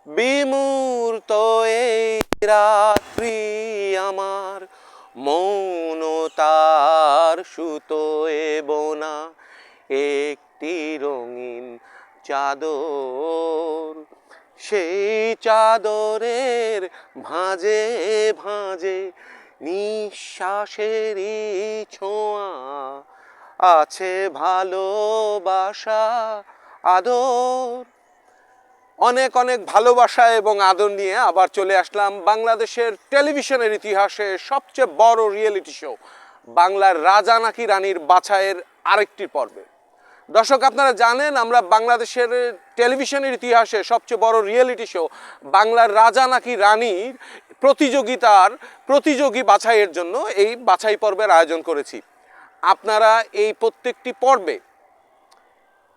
বিমূর্ত এই রাত্রি আমার, মৌনতার সুতোয় বোনা একটি রঙিন চাদর। সেই চাদরের ভাঁজে ভাঁজে নিঃশ্বাসেরই ছোঁয়া, আছে ভালোবাসা আদর। অনেক অনেক ভালোবাসা এবং আদর নিয়ে আবার চলে আসলাম বাংলাদেশের টেলিভিশনের ইতিহাসে সবচেয়ে বড় রিয়েলিটি শো বাংলার রাজা নাকি রানীর বাছাইয়ের আরেকটি পর্বে। দর্শক, আপনারা জানেন আমরা বাংলাদেশের টেলিভিশনের ইতিহাসে সবচেয়ে বড় রিয়েলিটি শো বাংলার রাজা নাকি রানীর প্রতিযোগী বাছাইয়ের জন্য এই বাছাই পর্বের আয়োজন করেছি। আপনারা এই প্রত্যেকটি পর্বে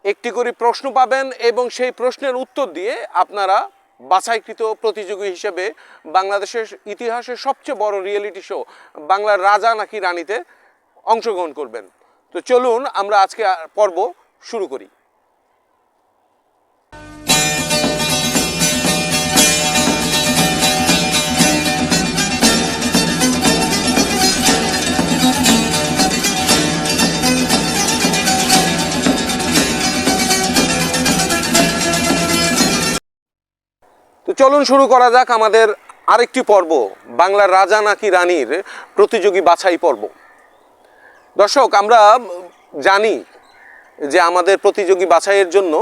একটি করে প্রশ্ন পাবেন এবং সেই প্রশ্নের উত্তর দিয়ে আপনারা বাছাইকৃত প্রতিযোগী হিসেবে বাংলাদেশের ইতিহাসের সবচেয়ে বড় রিয়েলিটি শো বাংলার রাজা নাকি রানীতে অংশগ্রহণ করবেন। তো চলুন আমরা আজকে পর্ব শুরু করি। তো চলুন শুরু করা যাক আমাদের আরেকটি পর্ব, বাংলার রাজা নাকি রানীর প্রতিযোগী বাছাই পর্ব। দর্শক, আমরা জানি যে আমাদের প্রতিযোগী বাছাইয়ের জন্য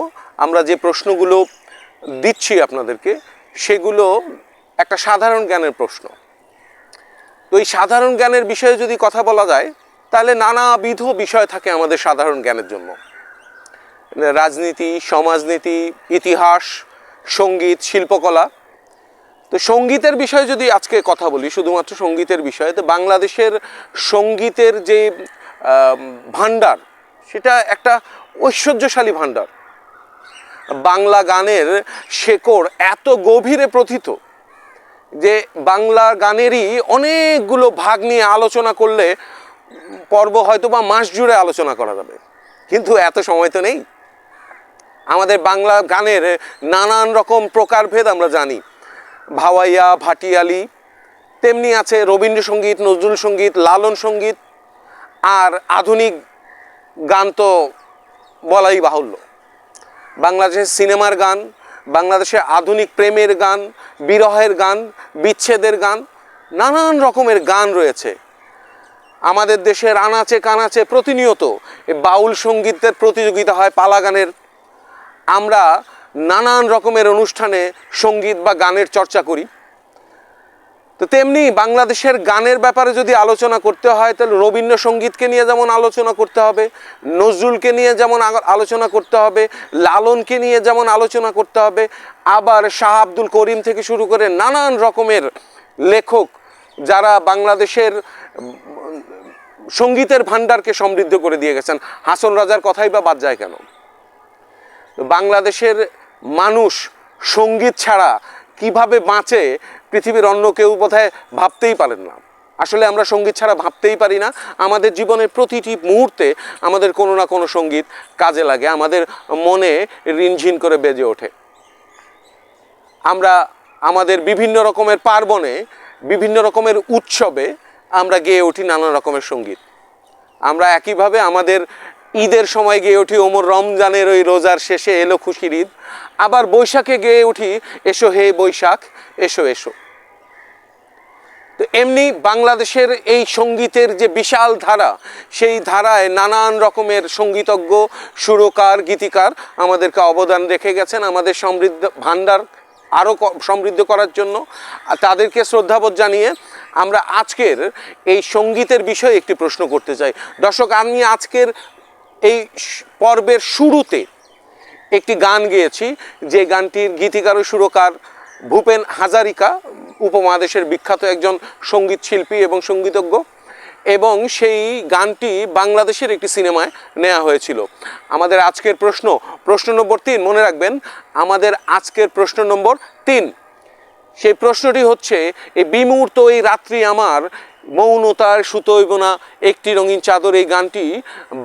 আমরা যে প্রশ্নগুলো দিচ্ছি আপনাদেরকে, সেগুলো একটা সাধারণ জ্ঞানের প্রশ্ন। তো এই সাধারণ জ্ঞানের বিষয়ে যদি কথা বলা যায়, তাহলে নানাবিধ বিষয় থাকে আমাদের সাধারণ জ্ঞানের জন্য। রাজনীতি, সমাজনীতি, ইতিহাস, সঙ্গীত, শিল্পকলা। তো সঙ্গীতের বিষয়ে যদি আজকে কথা বলি, শুধুমাত্র সঙ্গীতের বিষয়ে, তো বাংলাদেশের সঙ্গীতের যে ভান্ডার, সেটা একটা ঐশ্বর্যশালী ভান্ডার। বাংলা গানের শেকড় এত গভীরে প্রথিত যে বাংলা গানেরই অনেকগুলো ভাগ নিয়ে আলোচনা করলে পর্ব হয়তো বা মাস জুড়ে আলোচনা করা যাবে, কিন্তু এত সময় তো নেই। আমাদের বাংলা গানের নানান রকম প্রকারভেদ আমরা জানি, ভাওয়াইয়া, ভাটিয়ালি, তেমনি আছে রবীন্দ্রসঙ্গীত, নজরুল সঙ্গীত, লালন সঙ্গীত, আর আধুনিক গান তো বলাই বাহুল্য। বাংলাদেশের সিনেমার গান, বাংলাদেশের আধুনিক প্রেমের গান, বিরহের গান, বিচ্ছেদের গান, নানান রকমের গান রয়েছে। আমাদের দেশের আনাচে কানাচে প্রতিনিয়ত বাউল সঙ্গীতের প্রতিযোগিতা হয়, পালা গানের। আমরা নানান রকমের অনুষ্ঠানে সঙ্গীত বা গানের চর্চা করি। তো তেমনি বাংলাদেশের গানের ব্যাপারে যদি আলোচনা করতে হয়, তাহলে রবীন্দ্রসঙ্গীতকে নিয়ে যেমন আলোচনা করতে হবে, নজরুলকে নিয়ে যেমন আলোচনা করতে হবে, লালনকে নিয়ে যেমন আলোচনা করতে হবে, আবার শাহ আব্দুল করিম থেকে শুরু করে নানান রকমের লেখক যারা বাংলাদেশের সঙ্গীতের ভান্ডারকে সমৃদ্ধ করে দিয়ে গেছেন। হাসন রাজার কথাই বা বাদ যায় কেন? বাংলাদেশের মানুষ সঙ্গীত ছাড়া কিভাবে বাঁচে, পৃথিবীর অন্য কেউ বোধহয় ভাবতেই পারেন না। আসলে আমরা সঙ্গীত ছাড়া ভাবতেই পারি না। আমাদের জীবনের প্রতিটি মুহূর্তে আমাদের কোনো না কোনো সঙ্গীত কাজে লাগে, আমাদের মনে রিনঝিন করে বেজে ওঠে। আমরা আমাদের বিভিন্ন রকমের পার্বণে, বিভিন্ন রকমের উৎসবে আমরা গেয়ে উঠি নানা রকমের সঙ্গীত। আমরা একইভাবে আমাদের ঈদের সময় গেয়ে উঠি ওমর রমজানের ওই রোজার শেষে এলো খুশির ঈদ, আবার বৈশাখে গেয়ে উঠি এসো হে বৈশাখ এসো এসো। তো এমনি বাংলাদেশের এই সঙ্গীতের যে বিশাল ধারা, সেই ধারায় নানান রকমের সঙ্গীতজ্ঞ, সুরকার, গীতিকার আমাদেরকে অবদান রেখে গেছেন আমাদের সমৃদ্ধ ভান্ডার আরও সমৃদ্ধ করার জন্য। তাদেরকে শ্রদ্ধাবোধ জানিয়ে আমরা আজকের এই সঙ্গীতের বিষয়ে একটি প্রশ্ন করতে চাই। দর্শক, আমি আজকের এই পর্বের শুরুতে একটি গান গেয়েছি, যে গানটির গীতিকার ও সুরকার ভূপেন হাজারিকা, উপমহাদেশের বিখ্যাত একজন সঙ্গীত শিল্পী এবং সঙ্গীতজ্ঞ, এবং সেই গানটি বাংলাদেশের একটি সিনেমায় নেওয়া হয়েছিল। আমাদের আজকের প্রশ্ন নম্বর 3, মনে রাখবেন আমাদের আজকের প্রশ্ন নম্বর 3। সেই প্রশ্নটি হচ্ছে, এই বিমূর্ত এই রাত্রি আমার মৌনতার সুতো হইব না একটি রঙিন চাদর, এই গানটি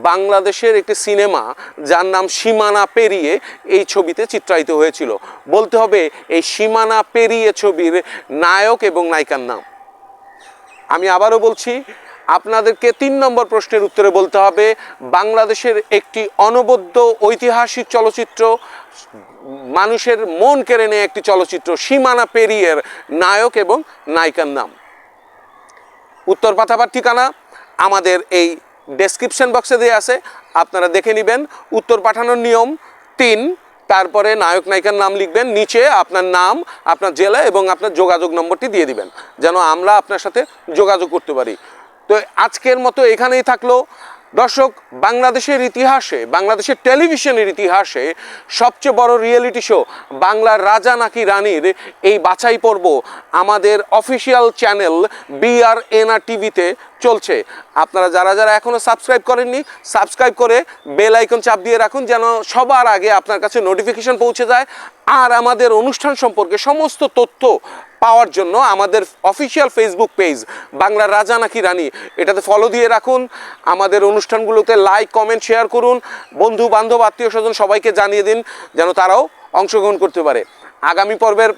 বাংলাদেশের একটি সিনেমা যার নাম সীমানা পেরিয়ে এই ছবিতে চিত্রায়িত হয়েছিল। বলতে হবে এই সীমানা পেরিয়ে ছবির নায়ক এবং নায়িকার নাম। আমি আবারও বলছি, আপনাদেরকে 3 নম্বর প্রশ্নের উত্তরে বলতে হবে বাংলাদেশের একটি অনবদ্য ঐতিহাসিক চলচ্চিত্র, মানুষের মন কেড়ে নেয় একটি চলচ্চিত্র, সীমানা পেরিয়ের নায়ক এবং নায়িকার নাম। উত্তর পাঠাবার ঠিকানা আমাদের এই ডেসক্রিপশন বক্সে দেওয়া আছে, আপনারা দেখে নেবেন। উত্তর পাঠানোর নিয়ম 3, তারপরে নায়ক নায়িকার নাম লিখবেন, নিচে আপনার নাম, আপনার জেলা এবং আপনার যোগাযোগ নম্বরটি দিয়ে দিবেন যেন আমরা আপনার সাথে যোগাযোগ করতে পারি। তো আজকের মতো এখানেই থাকলো। দর্শক, বাংলাদেশের ইতিহাসে, বাংলাদেশের টেলিভিশনের ইতিহাসে সবচেয়ে বড় রিয়েলিটি শো বাংলার রাজা নাকি রানীর এই বাছাই পর্ব আমাদের অফিসিয়াল চ্যানেল BRNR টিভিতে চলছে। আপনারা যারা যারা এখনও সাবস্ক্রাইব করেননি, সাবস্ক্রাইব করে বেল আইকন চাপ দিয়ে রাখুন যেন সবার আগে আপনার কাছে নোটিফিকেশন পৌঁছে যায়। আর আমাদের অনুষ্ঠান সম্পর্কে সমস্ত তথ্য পাওয়ার জন্য আমাদের অফিসিয়াল ফেসবুক পেজ বাংলার রাজা নাকি রানী, এটাতে ফলো দিয়ে রাখুন। আমাদের অনুষ্ঠানগুলোতে লাইক, কমেন্ট, শেয়ার করুন। বন্ধু বান্ধব, আত্মীয় স্বজন সবাইকে জানিয়ে দিন যেন তারাও অংশগ্রহণ করতে পারে। আগামী পর্বের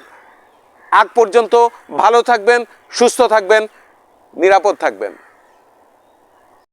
আগ পর্যন্ত ভালো থাকবেন, সুস্থ থাকবেন, নিরাপদ থাকবেন।